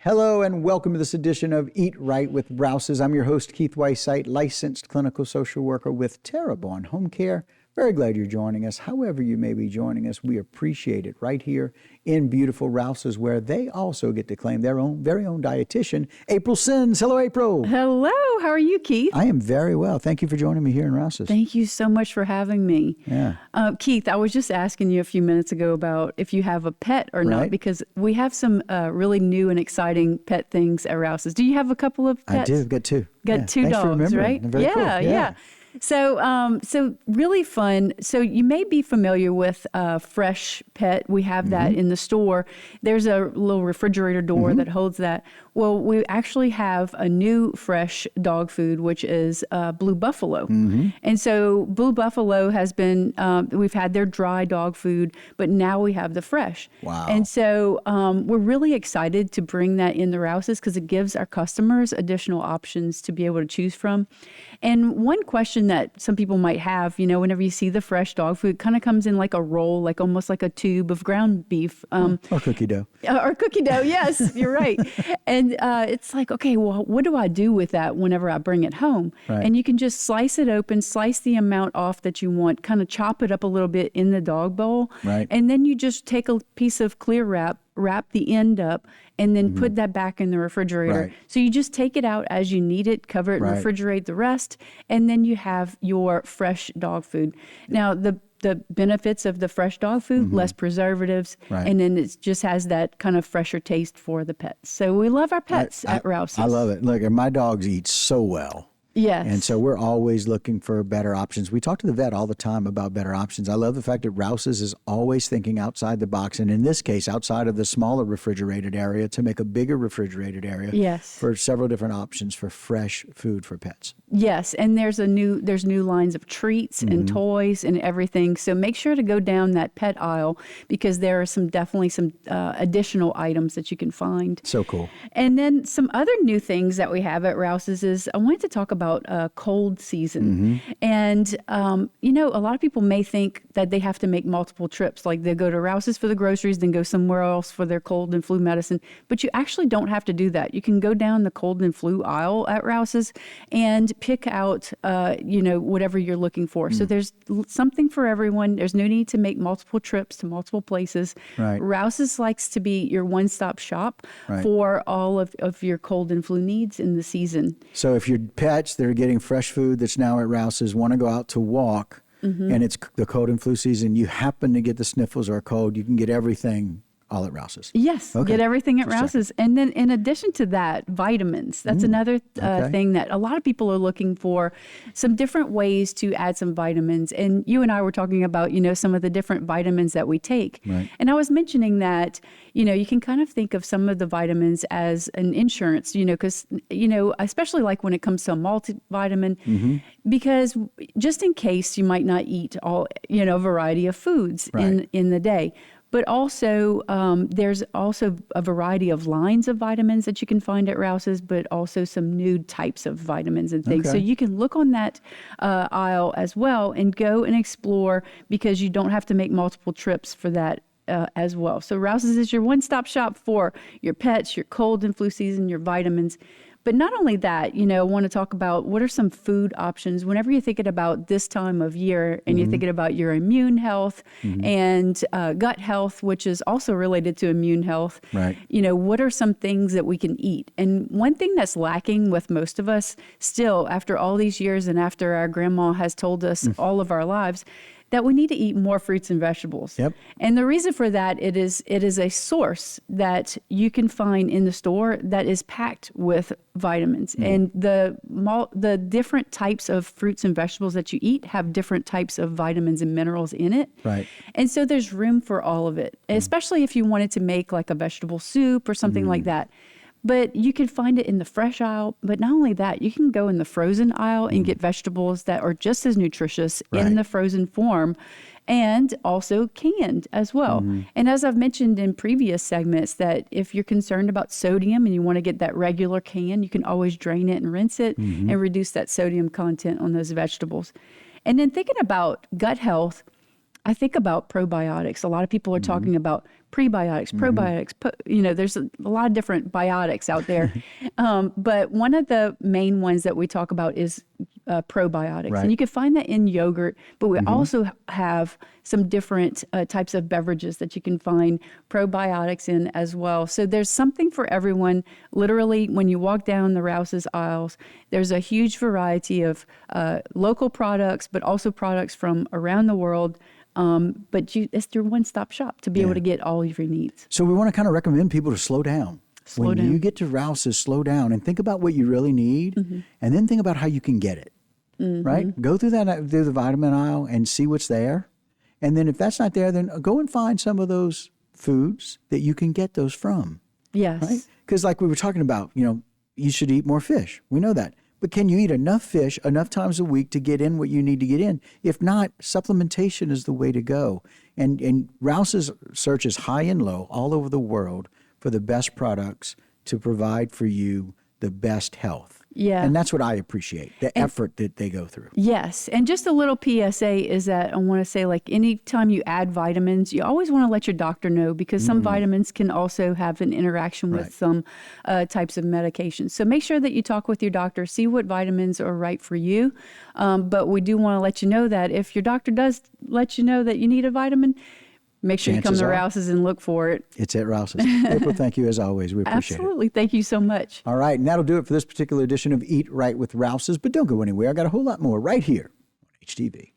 Hello and welcome to this edition of Eat Right with Rouses. I'm your host, Keith Weissite, licensed clinical social worker with Terrebonne Home Care. Very glad you're joining us. However you may be joining us, we appreciate it right here in beautiful Rouses, where they also get to claim their own very own dietitian, April Sins. Hello, April. Hello. How are you, Keith? I am very well. Thank you for joining me here in Rouses. Thank you so much for having me. Yeah. Keith, I was just asking you a few minutes ago about if you have a pet or not, because we have some really new and exciting pet things at Rouses. Do you have a couple of pets? I do. Got two. Got two dogs, right? Very cool. Yeah. So really fun. So you may be familiar with Fresh Pet. We have that in the store. There's a little refrigerator door that holds that. Well, we actually have a new fresh dog food, which is Blue Buffalo. And so Blue Buffalo has been, we've had their dry dog food, but now we have the fresh. Wow. And so we're really excited to bring that in the Rouses because it gives our customers additional options to be able to choose from. And one question that some people might have, whenever you see the fresh dog food, it kind of comes in like a roll, like almost like a tube of ground beef. Or cookie dough. Or cookie dough, yes, you're right. And it's like, okay, well, what do I do with that whenever I bring it home? Right. And you can just slice it open, slice the amount off that you want, kind of chop it up a little bit in the dog bowl. Right. And then you just take a piece of clear wrap the end up, and then put that back in the refrigerator. Right. So you just take it out as you need it, cover it, and refrigerate the rest, and then you have your fresh dog food. Now, the benefits of the fresh dog food, less preservatives, and then it just has that kind of fresher taste for the pets. So we love our pets at Rouses. I love it. Look, my dogs eat so well. Yes. And so we're always looking for better options. We talk to the vet all the time about better options. I love the fact that Rouses is always thinking outside the box, and in this case, outside of the smaller refrigerated area to make a bigger refrigerated area for several different options for fresh food for pets. Yes, and there's new lines of treats and toys and everything. So make sure to go down that pet aisle because there are definitely some additional items that you can find. So cool. And then some other new things that we have at Rouses is I wanted to talk about cold season. And, a lot of people may think that they have to make multiple trips. Like they go to Rouses for the groceries, then go somewhere else for their cold and flu medicine. But you actually don't have to do that. You can go down the cold and flu aisle at Rouses and pick out, whatever you're looking for. So there's something for everyone. There's no need to make multiple trips to multiple places. Right. Rouses likes to be your one-stop shop for all of your cold and flu needs in the season. So if your pets that are getting fresh food that's now at Rouses want to go out to walk and it's the cold and flu season, you happen to get the sniffles or a cold, you can get everything all at Rouses. Yes, get everything at Rouses. And then in addition to that, vitamins. That's another thing that a lot of people are looking for, some different ways to add some vitamins. And you and I were talking about, some of the different vitamins that we take. Right. And I was mentioning that, you can kind of think of some of the vitamins as an insurance, because, especially like when it comes to a multivitamin, because just in case you might not eat all, a variety of foods in the day. But also, there's also a variety of lines of vitamins that you can find at Rouses, but also some new types of vitamins and things. So you can look on that aisle as well and go and explore because you don't have to make multiple trips for that as well. So Rouses is your one-stop shop for your pets, your cold and flu season, your vitamins. But not only that, I want to talk about what are some food options whenever you're thinking about this time of year and you're thinking about your immune health and gut health, which is also related to immune health. Right. What are some things that we can eat? And one thing that's lacking with most of us still after all these years and after our grandma has told us all of our lives, that we need to eat more fruits and vegetables. Yep. And the reason for that, it is a source that you can find in the store that is packed with vitamins. And the different types of fruits and vegetables that you eat have different types of vitamins and minerals in it. Right. And so there's room for all of it, especially if you wanted to make like a vegetable soup or something like that. But you can find it in the fresh aisle. But not only that, you can go in the frozen aisle and get vegetables that are just as nutritious in the frozen form and also canned as well. And as I've mentioned in previous segments, that if you're concerned about sodium and you want to get that regular can, you can always drain it and rinse it and reduce that sodium content on those vegetables. And then thinking about gut health, I think about probiotics. A lot of people are talking about prebiotics, probiotics, there's a lot of different biotics out there. But one of the main ones that we talk about is probiotics. Right. And you can find that in yogurt, but we also have some different types of beverages that you can find probiotics in as well. So there's something for everyone. Literally, when you walk down the Rouses aisles, there's a huge variety of local products, but also products from around the world. But it's your one-stop shop to be able to get all of your needs. So we want to kind of recommend people to slow down. When you get to Rouses, slow down and think about what you really need, and then think about how you can get it. Right? Go through the vitamin aisle and see what's there. And then if that's not there, then go and find some of those foods that you can get those from. Yes. Right? Because like we were talking about, you should eat more fish. We know that. But can you eat enough fish enough times a week to get in what you need to get in? If not, supplementation is the way to go. And Rouses searches high and low all over the world for the best products to provide for you the best health. Yeah. And that's what I appreciate, the effort that they go through. Yes. And just a little PSA is that I want to say, like, anytime you add vitamins, you always want to let your doctor know, because some vitamins can also have an interaction with some types of medications. So make sure that you talk with your doctor, see what vitamins are right for you. But we do want to let you know that if your doctor does let you know that you need a vitamin, make sure you come to Rouses and look for it. It's at Rouses. April, thank you as always. We appreciate it. Absolutely. Thank you so much. All right. And that'll do it for this particular edition of Eat Right with Rouses. But don't go anywhere. I got a whole lot more right here on HTV.